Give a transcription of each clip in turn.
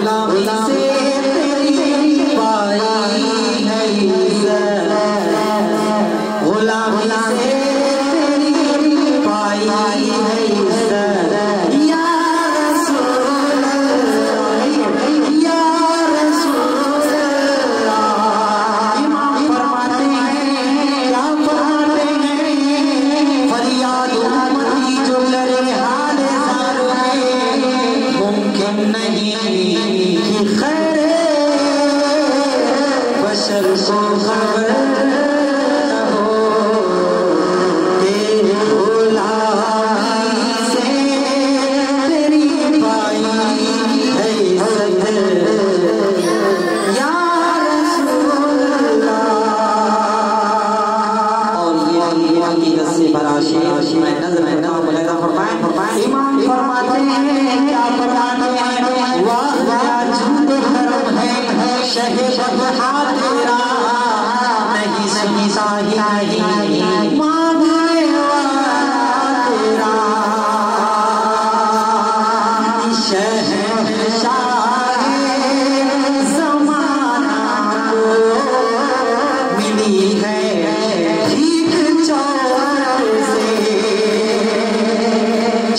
गुलामी से तेरी पाई है इज्जत, गुलामी से तेरी पाई है इज्जत। या रसूल अल्लाह, या रसूल अल्लाह। इमाम फरमाते हैं, क्या फरमाते हैं, फरियाद उम्मती जो लड़े हाल ज़ार में, मुमकिन नहीं कि खैर बशर को खबर न हो कि गुलामी से तेरी पाई है इज्जत। या रसूल अल्लाह। और ये हकीकत से भरा शेर मैं नज़र में ना मुलाहिज़ा फरमाएं। इमाम फरमाते हैं, क्या फरमाते हैं, वाह क्या जुद करम है शहबहा तेरा, नहीं सुनता ही मांगने वाला तेरा। शहंशाह ज़माना को मिली है ठीक चौखट से,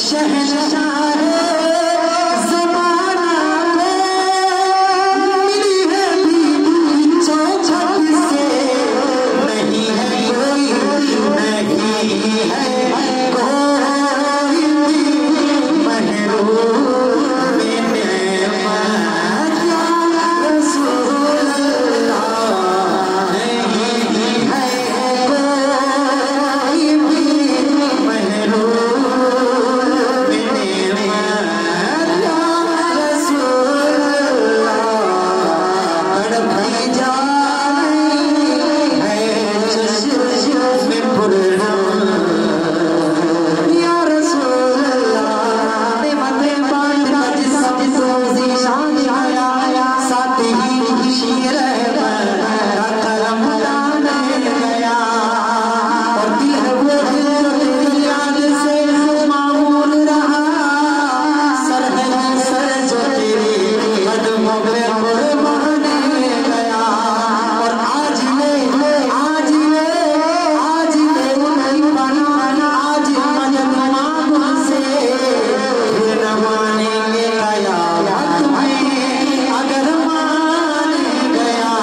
शहंशाह ज़माना को मिली है ठीक चौखट से। नहीं है कोई, नहीं है कोई महरूम में नेमत। या रसूल अल्लाह, नहीं है कोई महरूम में नेमत। या रसूल अल्लाह, तड़पी जाती है चश्म में पुरहम। या रसूल अल्लाह, नेमतें बांट कर जिस रोज़ी शान आया, साथ ही शीर का कलम लाने गया। और दिल है वो दिल जो तेरी याद से मामूल रहा, सर है वो सर जो तेरे कदमों में कुर्बाने गया। और आज नहीं पाना, आज मदद मांगो से फिर न मानेंगे कयामत में, अगर मान गया।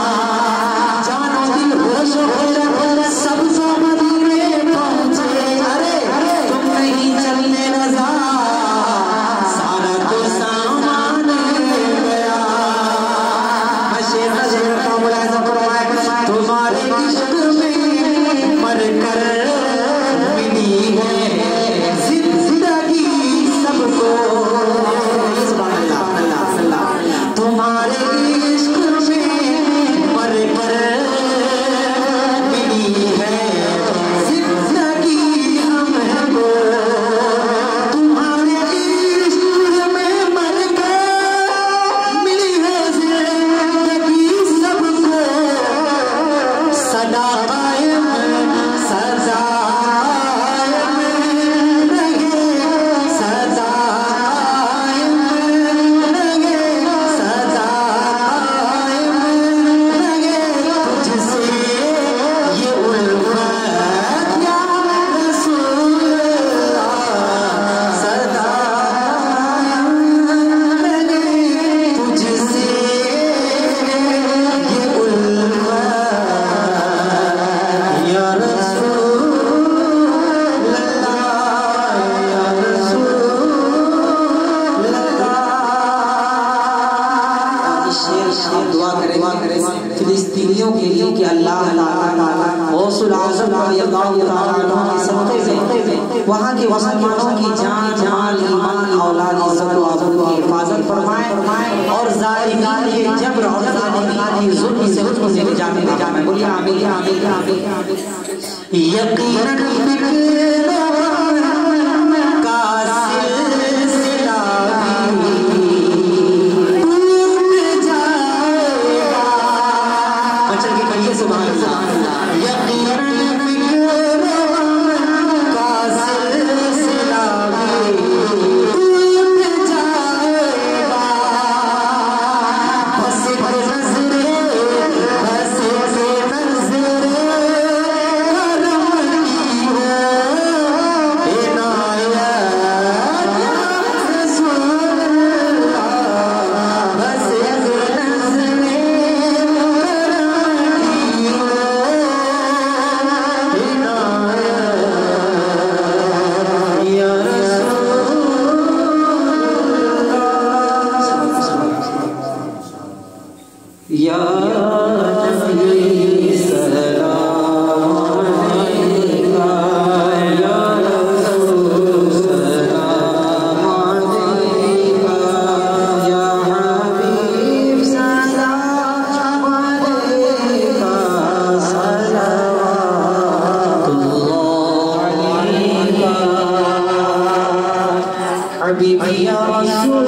जानो दिल होश हो सब मदीने पहुंचे, अरे तुम नहीं चलने रजा, सारा तो सामान गया। शेर का मुलाहिज़ा फरमाए, तुम्हारे इश्क में मर कर मिली है जिंदगी सबको। तुम्हारे इश्क में मर कर मिली है जिंदगी हमको। तुम्हारे इश्क में मर कर मिली है जिंदगी सबको। सदा कायम सदा कायम रहे, सदा कायम रहे, सदा कायम रहे तुझसे ये उल्फत। या रसूल अल्लाह, सदा कायम रहे तुझसे ये उल्फत। या रसूल अल्लाह, या रसूल अल्लाह। शेर दुआ करें फिलिस्तीनियों के लिए कि अल्लाह गौसुल आज़म रज़ियल्लाहु ताला के सदक़े से वहाँ के मुसलमानों की जान माल ईमान औलाद इज़्ज़त व आबरू की हिफाजत फरमाएं और ज़ालिमीन के जबर और ज़ालिमीन के ज़ुल्म से मुझे निजात दे। बोलिए आमीन आमीन आमीन। यकीनन का सिलसिला टूट जाएगा। बचन के कहिए सुभान अल्लाह। यकीनन का सिलसिला टूट जाएगा। या नबी सलाम अलैका, या रसूल सलाम अलैका, या हबीब सलाम अलैका, सलावतुल्लाह अलैका, हबीबी या रसूल